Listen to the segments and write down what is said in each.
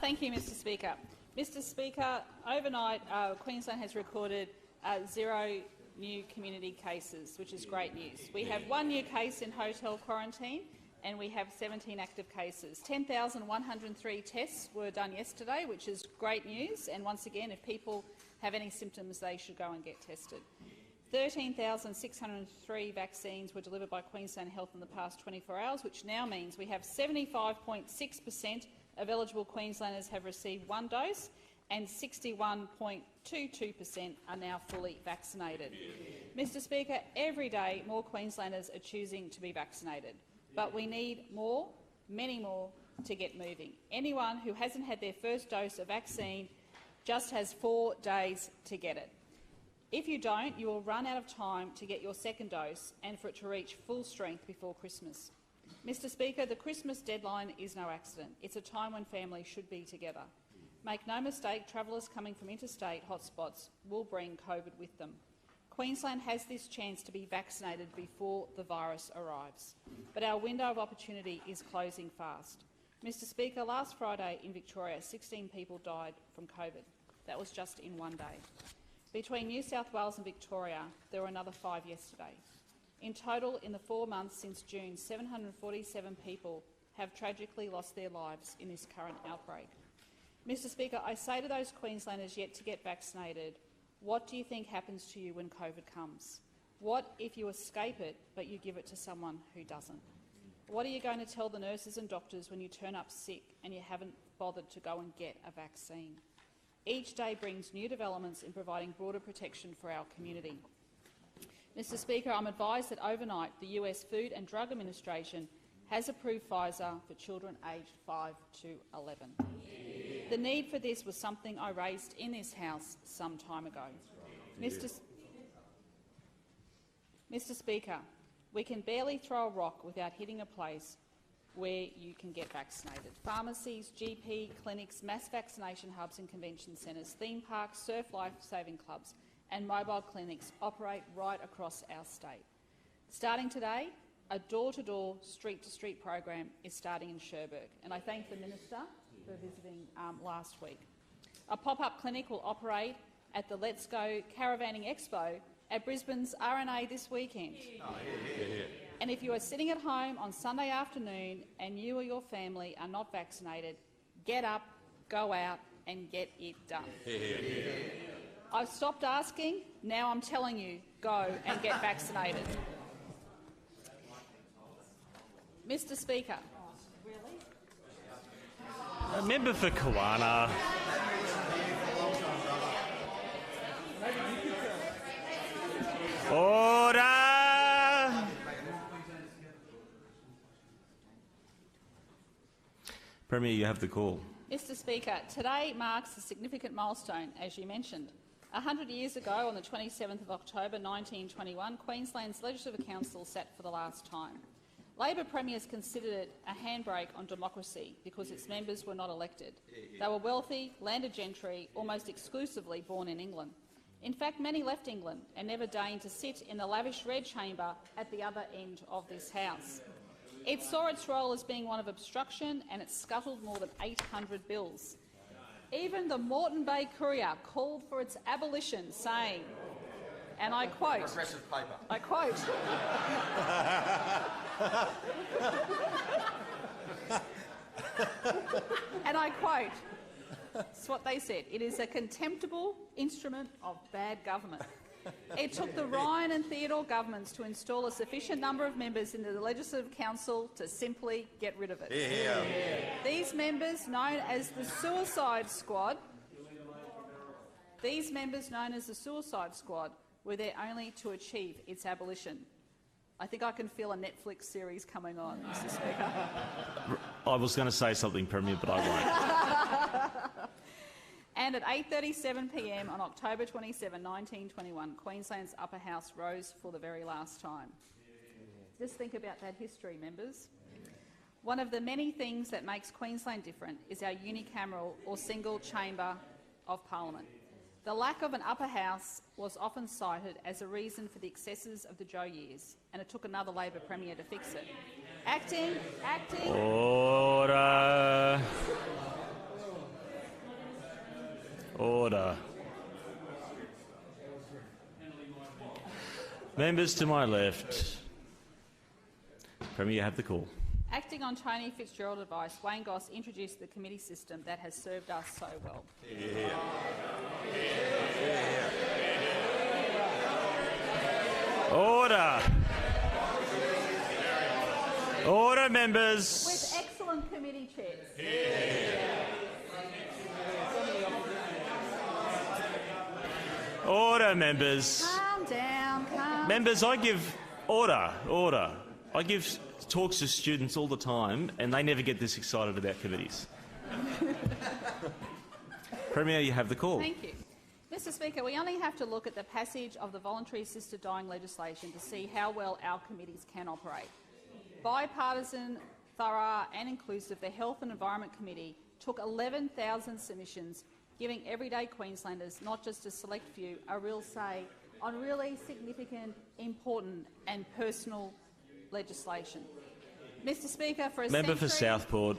Thank you, Mr Speaker. Mr Speaker, overnight Queensland has recorded 0 new community cases, which is great news. We have 1 new case in hotel quarantine and we have 17 active cases. 10,103 tests were done yesterday, which is great news. And once again, if people have any symptoms, they should go and get tested. 13,603 vaccines were delivered by Queensland Health in the past 24 hours, which now means we have 75.6% of eligible Queenslanders have received 1 dose and 61.22% are now fully vaccinated. Mr Speaker, every day more Queenslanders are choosing to be vaccinated, but we need more, many more, to get moving. Anyone who hasn't had their first dose of vaccine just has 4 days to get it. If you don't, you will run out of time to get your second dose and for it to reach full strength before Christmas. Mr Speaker, the Christmas deadline is no accident. It's a time when families should be together. Make no mistake, travellers coming from interstate hotspots will bring COVID with them. Queensland has this chance to be vaccinated before the virus arrives, but our window of opportunity is closing fast. Mr Speaker, last Friday in Victoria, 16 people died from COVID. That was just in 1 day. Between New South Wales and Victoria, there were another 5 yesterday. In total, in the 4 months since June, 747 people have tragically lost their lives in this current outbreak. Mr Speaker, I say to those Queenslanders yet to get vaccinated, what do you think happens to you when COVID comes? What if you escape it but you give it to someone who doesn't? What are you going to tell the nurses and doctors when you turn up sick and you haven't bothered to go and get a vaccine? Each day brings new developments in providing broader protection for our community. Mr Speaker, I'm advised that overnight the US Food and Drug Administration has approved Pfizer for children aged 5 to 11. The need for this was something I raised in this House some time ago. Mr Speaker, we can barely throw a rock without hitting a place where you can get vaccinated. Pharmacies, GP clinics, mass vaccination hubs and convention centres, theme parks, surf life-saving clubs and mobile clinics operate right across our state. Starting today, a door-to-door, street-to-street program is starting in Cherbourg, and I thank the Minister for visiting last week. A pop-up clinic will operate at the Let's Go Caravanning Expo at Brisbane's RNA this weekend. And if you are sitting at home on Sunday afternoon and you or your family are not vaccinated, get up, go out and get it done. I've stopped asking, now I'm telling you, go and get vaccinated. Mr Speaker. A member for Kawana. Order! Premier, you have the call. Mr Speaker, today marks a significant milestone, as you mentioned. 100 years ago, on the 27th of October 1921, Queensland's Legislative Council sat for the last time. Labor premiers considered it a handbrake on democracy because its members were not elected. They were wealthy, landed gentry, almost exclusively born in England. In fact, many left England and never deigned to sit in the lavish red chamber at the other end of this House. It saw its role as being one of obstruction and it scuttled more than 800 bills. Even the Moreton Bay Courier called for its abolition, saying, and I quote, progressive paper. I quote, and I quote, it's what they said, it is a contemptible instrument of bad government. It took the Ryan and Theodore governments to install a sufficient number of members into the Legislative Council to simply get rid of it. These members, known as the Suicide Squad, were there only to achieve its abolition. I think I can feel a Netflix series coming on, Mr Speaker. I was going to say something, Premier, but I won't. And at 8:37 p.m. on October 27, 1921, Queensland's upper house rose for the very last time. Just think about that history, members. One of the many things that makes Queensland different is our unicameral or single chamber of parliament. The lack of an upper house was often cited as a reason for the excesses of the Joe years, and it took another Labor Premier to fix it. Acting. Order. Order. Members to my left. Premier, you have the call. Acting on Tony Fitzgerald advice, Wayne Goss introduced the committee system that has served us so well. Order. Order, members. With excellent committee chairs. Order, members. Calm down, calm Members, I give order. I give talks to students all the time, and they never get this excited about committees. Premier, you have the call. Thank you. Mr Speaker, we only have to look at the passage of the voluntary assisted dying legislation to see how well our committees can operate. Bipartisan, thorough and inclusive, the Health and Environment Committee took 11,000 submissions, giving everyday Queenslanders, not just a select few, a real say on really significant, important and personal legislation. Mr Speaker, for a Member century, for Southport.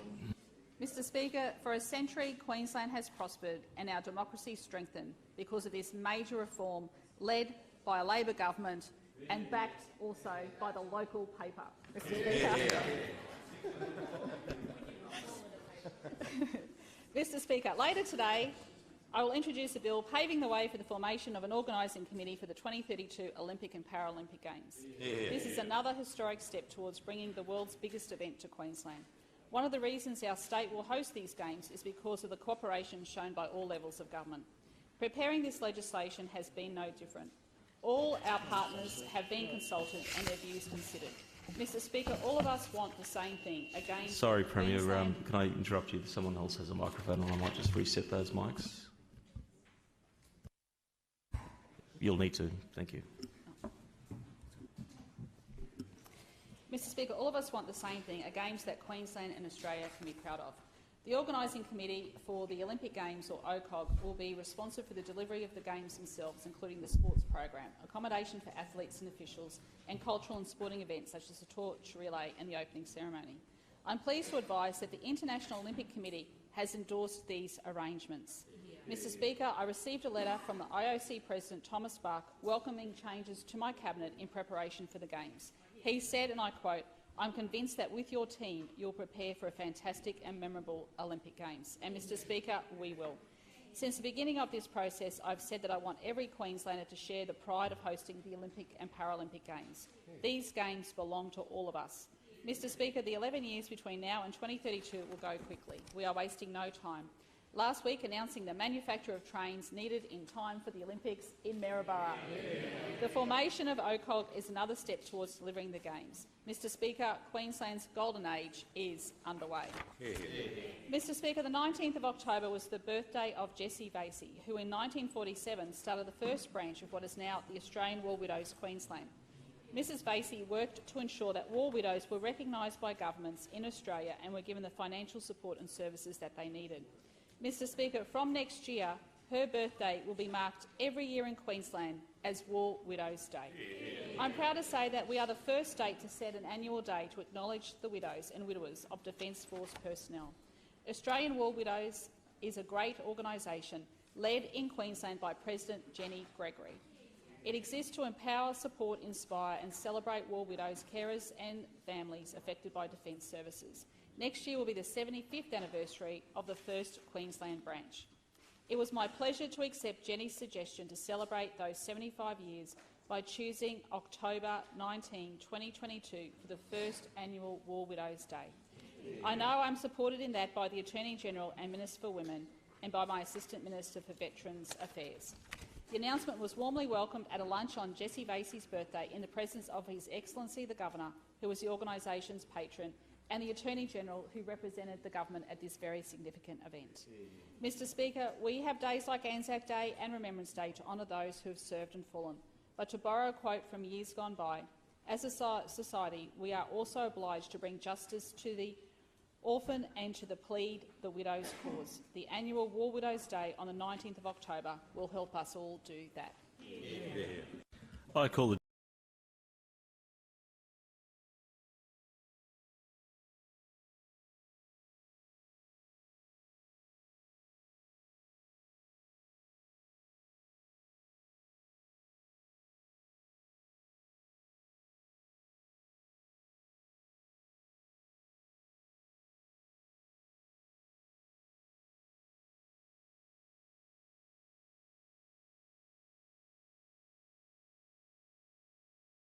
Mr Speaker, for a century, Queensland has prospered and our democracy strengthened because of this major reform led by a Labor government and backed also by the local paper. Mr Speaker. Mr Speaker, later today I will introduce a bill paving the way for the formation of an organising committee for the 2032 Olympic and Paralympic Games. This is another historic step towards bringing the world's biggest event to Queensland. One of the reasons our state will host these Games is because of the cooperation shown by all levels of government. Preparing this legislation has been no different. All our partners have been consulted and their views considered. Mr Speaker, all of us want the same thing. Again, Sorry, Premier, can I interrupt you? Someone else has a microphone and I might just reset those mics. You'll need to. Thank you. Mr Speaker, all of us want the same thing, a Games that Queensland and Australia can be proud of. The Organising Committee for the Olympic Games, or OCOG, will be responsive for the delivery of the Games themselves, including the sports program, accommodation for athletes and officials, and cultural and sporting events such as the torch relay and the opening ceremony. I'm pleased to advise that the International Olympic Committee has endorsed these arrangements. Mr Speaker, I received a letter from the IOC President Thomas Bach welcoming changes to my cabinet in preparation for the Games. He said, and I quote, "I'm convinced that with your team you'll prepare for a fantastic and memorable Olympic Games." And Mr Speaker, we will. Since the beginning of this process, I've said that I want every Queenslander to share the pride of hosting the Olympic and Paralympic Games. These Games belong to all of us. Mr Speaker, the 11 years between now and 2032 will go quickly. We are wasting no time. Last week, announcing the manufacture of trains needed in time for the Olympics in Maryborough. The formation of OCOG is another step towards delivering the Games. Mr Speaker, Queensland's golden age is underway. Mr Speaker, the 19th of October was the birthday of Jessie Vasey, who in 1947 started the first branch of what is now the Australian War Widows Queensland. Mrs Vasey worked to ensure that war widows were recognised by governments in Australia and were given the financial support and services that they needed. Mr Speaker, from next year, her birthday will be marked every year in Queensland as War Widows Day. I'm proud to say that we are the first state to set an annual day to acknowledge the widows and widowers of Defence Force personnel. Australian War Widows is a great organisation led in Queensland by President Jenny Gregory. It exists to empower, support, inspire and celebrate war widows, carers and families affected by defence services. Next year will be the 75th anniversary of the first Queensland branch. It was my pleasure to accept Jenny's suggestion to celebrate those 75 years by choosing October 19, 2022 for the first annual War Widows Day. I know I'm supported in that by the Attorney-General and Minister for Women and by my Assistant Minister for Veterans Affairs. The announcement was warmly welcomed at a lunch on Jessie Vasey's birthday in the presence of His Excellency the Governor, who was the organisation's patron, and the Attorney-General, who represented the government at this very significant event. Mr Speaker, we have days like Anzac Day and Remembrance Day to honour those who have served and fallen. But to borrow a quote from years gone by, as a society we are also obliged to bring justice to the orphan and to plead the widow's cause. The annual War Widows Day on the 19th of October will help us all do that. I call the